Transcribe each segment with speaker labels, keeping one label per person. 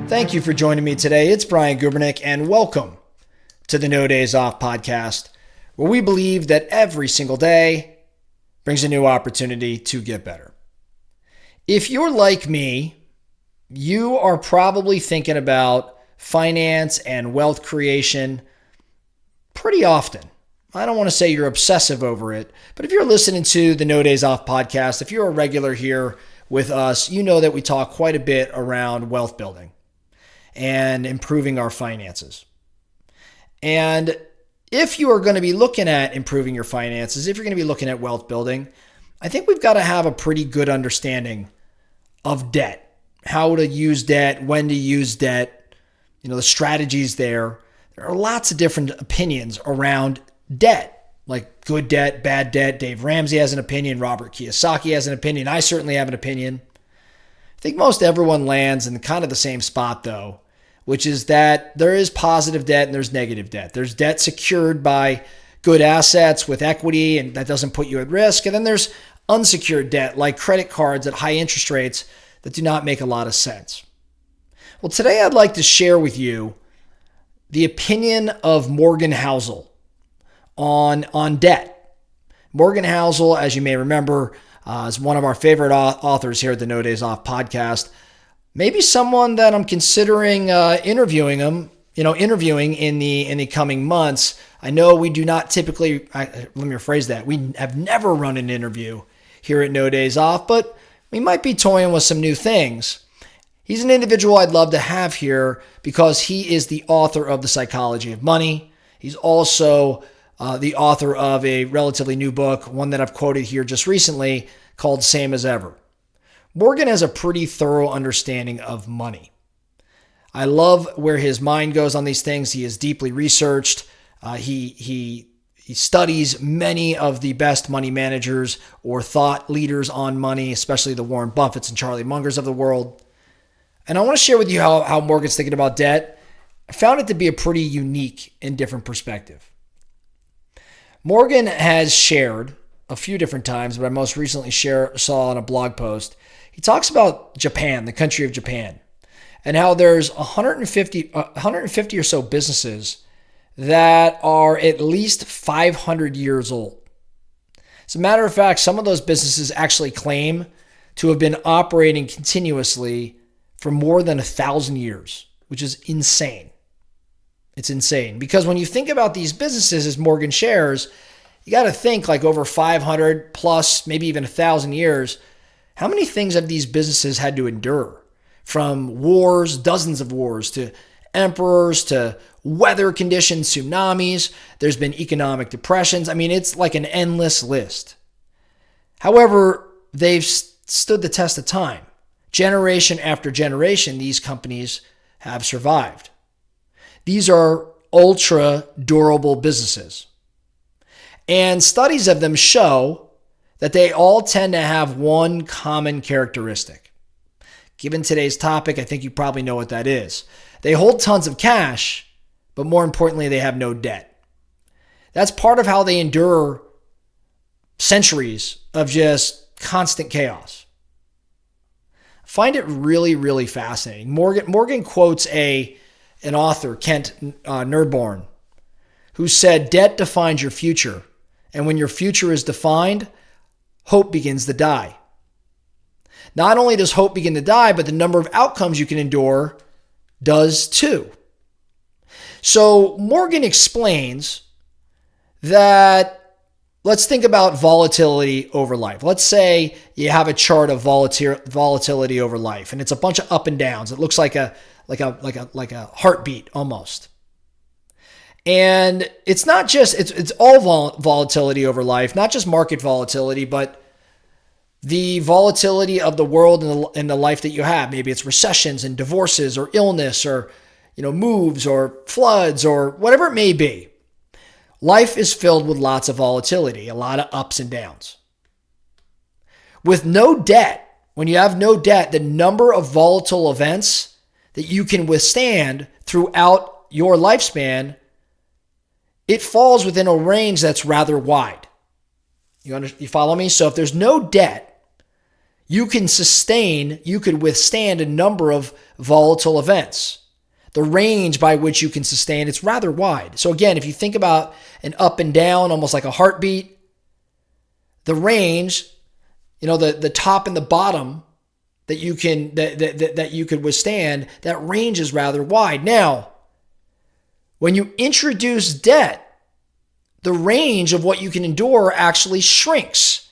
Speaker 1: Thank you for joining me today. It's Brian Gubernick, and welcome to the No Days Off podcast, where we believe that every single day brings a new opportunity to get better. If you're like me, you are probably thinking about finance and wealth creation pretty often. I don't want to say you're obsessive over it, but if you're listening to the No Days Off podcast, if you're a regular here with us, you know that we talk quite a bit around wealth building and improving our finances. And if you are going to be looking at improving your finances, if you're going to be looking at wealth building, I think we've got to have a pretty good understanding of debt, how to use debt, when to use debt, the strategies there. There are lots of different opinions around debt, like good debt, bad debt. Dave Ramsey has an opinion. Robert Kiyosaki has an opinion. I certainly have an opinion. I think most everyone lands in kind of the same spot, though, which is that there is positive debt and there's negative debt. There's debt secured by good assets with equity, and that doesn't put you at risk. And then there's unsecured debt, like credit cards at high interest rates that do not make a lot of sense. Well, today I'd like to share with you the opinion of Morgan Housel on debt. Morgan Housel, as you may remember, is one of our favorite authors here at the No Days Off podcast. Maybe someone that I'm considering interviewing in the coming months. I know we do not typically, let me rephrase that. We have never run an interview here at No Days Off, but we might be toying with some new things. He's an individual I'd love to have here because he is the author of The Psychology of Money. He's also the author of a relatively new book, one that I've quoted here just recently, called Same as Ever. Morgan has a pretty thorough understanding of money. I love where his mind goes on these things. He is deeply researched. He studies many of the best money managers or thought leaders on money, especially the Warren Buffetts and Charlie Mungers of the world. And I want to share with you how Morgan's thinking about debt. I found it to be a pretty unique and different perspective. Morgan has shared a few different times, but I most recently saw on a blog post. He talks about Japan, the country of Japan, and how there's 150 or so businesses that are at least 500 years old. As a matter of fact, some of those businesses actually claim to have been operating continuously for more than 1,000 years, which is insane. It's insane because when you think about these businesses, as Morgan shares, you got to think like over 500 plus, maybe even 1,000 years. How many things have these businesses had to endure? From wars, dozens of wars, to emperors, to weather conditions, tsunamis. There's been economic depressions. I mean, it's like an endless list. However, they've stood the test of time. Generation after generation, these companies have survived. These are ultra durable businesses. And studies of them show that they all tend to have one common characteristic. Given today's topic, I think you probably know what that is. They hold tons of cash, but more importantly, they have no debt. That's part of how they endure centuries of just constant chaos. I find it really, really fascinating. Morgan quotes an author, Kent Nerdborn, who said, "Debt defines your future, and when your future is defined, hope begins to die." Not only does hope begin to die, but the number of outcomes you can endure does too. So Morgan explains that let's think about volatility over life. Let's say you have a chart of volatility over life, and it's a bunch of up and downs. It looks like a heartbeat almost. And it's not just, it's all volatility over life, not just market volatility, but the volatility of the world and the life that you have. Maybe it's recessions and divorces or illness or, moves or floods or whatever it may be. Life is filled with lots of volatility, a lot of ups and downs. With no debt, when you have no debt, the number of volatile events that you can withstand throughout your lifespan, it falls within a range that's rather wide. You follow me? So if there's no debt, you could withstand a number of volatile events. The range by which you can sustain, it's rather wide. So again, if you think about an up and down, almost like a heartbeat, the range, the top and the bottom that you can that you could withstand, that range is rather wide. Now, when you introduce debt, the range of what you can endure actually shrinks.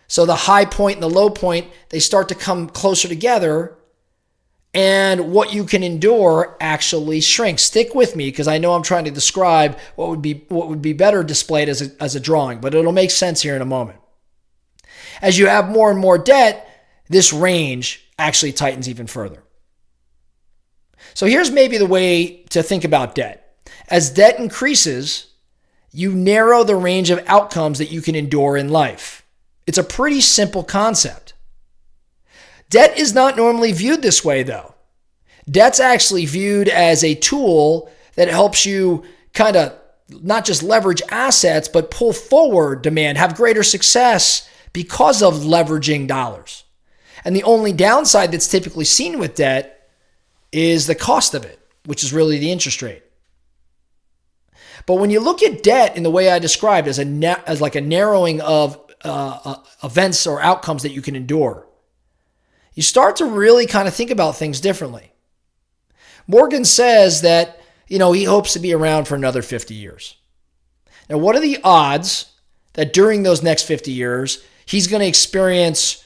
Speaker 1: So the high point and the low point, they start to come closer together, and what you can endure actually shrinks. Stick with me, because I know I'm trying to describe what would be better displayed as a drawing, but it'll make sense here in a moment. As you have more and more debt, this range actually tightens even further. So here's maybe the way to think about debt. As debt increases, you narrow the range of outcomes that you can endure in life. It's a pretty simple concept. Debt is not normally viewed this way, though. Debt's actually viewed as a tool that helps you kind of not just leverage assets, but pull forward demand, have greater success because of leveraging dollars. And the only downside that's typically seen with debt is the cost of it, which is really the interest rate. But when you look at debt in the way I described as like a narrowing of events or outcomes that you can endure, you start to really kind of think about things differently. Morgan says that, he hopes to be around for another 50 years. Now, what are the odds that during those next 50 years, he's going to experience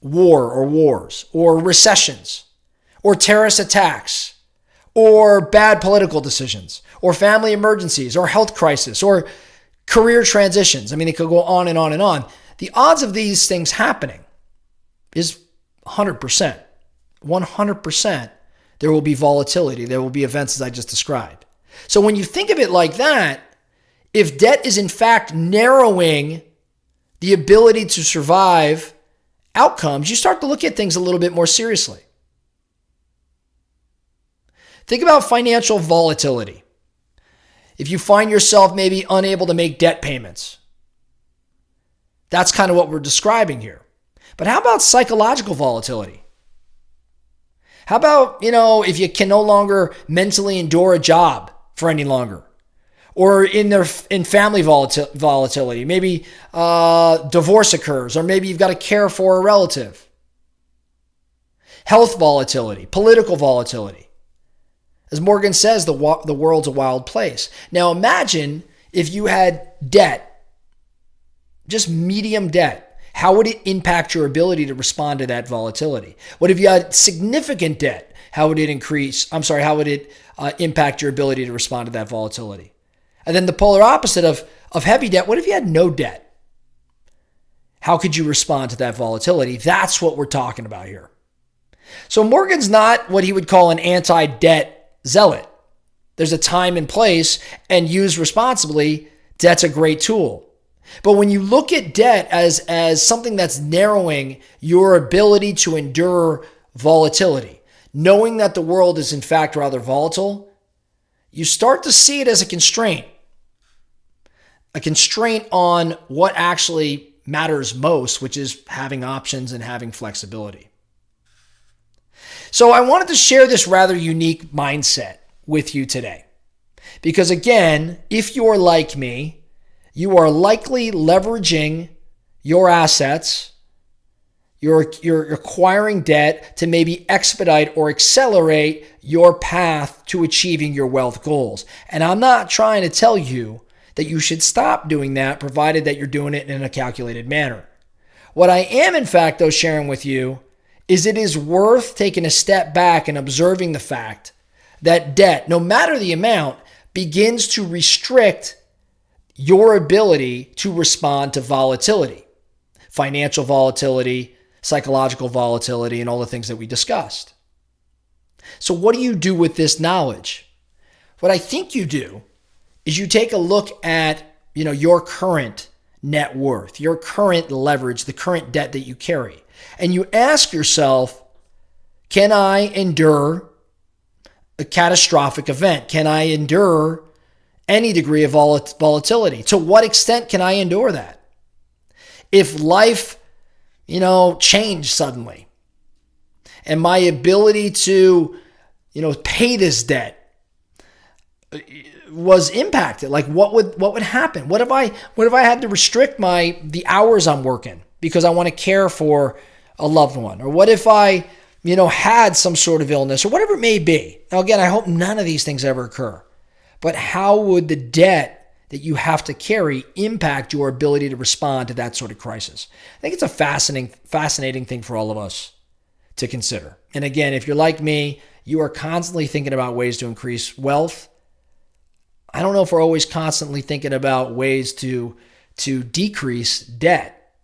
Speaker 1: war or wars or recessions or terrorist attacks or bad political decisions or family emergencies or health crisis or career transitions? I mean, it could go on and on and on. The odds of these things happening is 100%. 100%. There will be volatility. There will be events as I just described. So when you think of it like that, if debt is in fact narrowing the ability to survive outcomes, you start to look at things a little bit more seriously. Think about financial volatility. If you find yourself maybe unable to make debt payments, that's kind of what we're describing here. But how about psychological volatility? How about, if you can no longer mentally endure a job for any longer? Or in family volatility, maybe divorce occurs, or maybe you've got to care for a relative. Health volatility, political volatility. As Morgan says, the world's a wild place. Now imagine if you had debt, just medium debt. How would it impact your ability to respond to that volatility? What if you had significant debt? How would it impact your ability to respond to that volatility? And then the polar opposite of heavy debt, what if you had no debt? How could you respond to that volatility? That's what we're talking about here. So Morgan's not what he would call an anti-debt zealot. There's a time and place, and used responsibly, debt's a great tool. But when you look at debt as something that's narrowing your ability to endure volatility, knowing that the world is in fact rather volatile, you start to see it as a constraint on what actually matters most, which is having options and having flexibility. So I wanted to share this rather unique mindset with you today. Because again, if you're like me, you are likely leveraging your assets, you're acquiring debt to maybe expedite or accelerate your path to achieving your wealth goals. And I'm not trying to tell you that you should stop doing that, provided that you're doing it in a calculated manner. What I am, in fact, though, sharing with you is it is worth taking a step back and observing the fact that debt, no matter the amount, begins to restrict your ability to respond to volatility, financial volatility, psychological volatility, and all the things that we discussed. So what do you do with this knowledge? What I think you do is you take a look at, your current net worth, your current leverage, the current debt that you carry, and you ask yourself, can I endure a catastrophic event? Can I endure any degree of volatility? To what extent can I endure that? If life, change suddenly. And my ability to, pay this debt was impacted. Like what would happen? What if I had to restrict the hours I'm working because I want to care for a loved one? Or what if I, had some sort of illness or whatever it may be? Now, again, I hope none of these things ever occur. But how would the debt that you have to carry impact your ability to respond to that sort of crisis? I think it's a fascinating thing for all of us to consider. And again, if you're like me, you are constantly thinking about ways to increase wealth. I don't know if we're always constantly thinking about ways to decrease debt,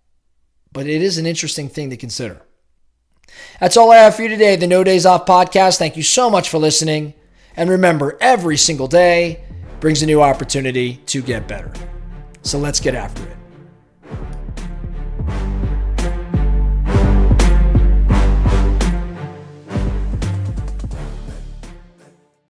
Speaker 1: but it is an interesting thing to consider. That's all I have for you today, the No Days Off podcast. Thank you so much for listening. And remember, every single day brings a new opportunity to get better. So let's get after it.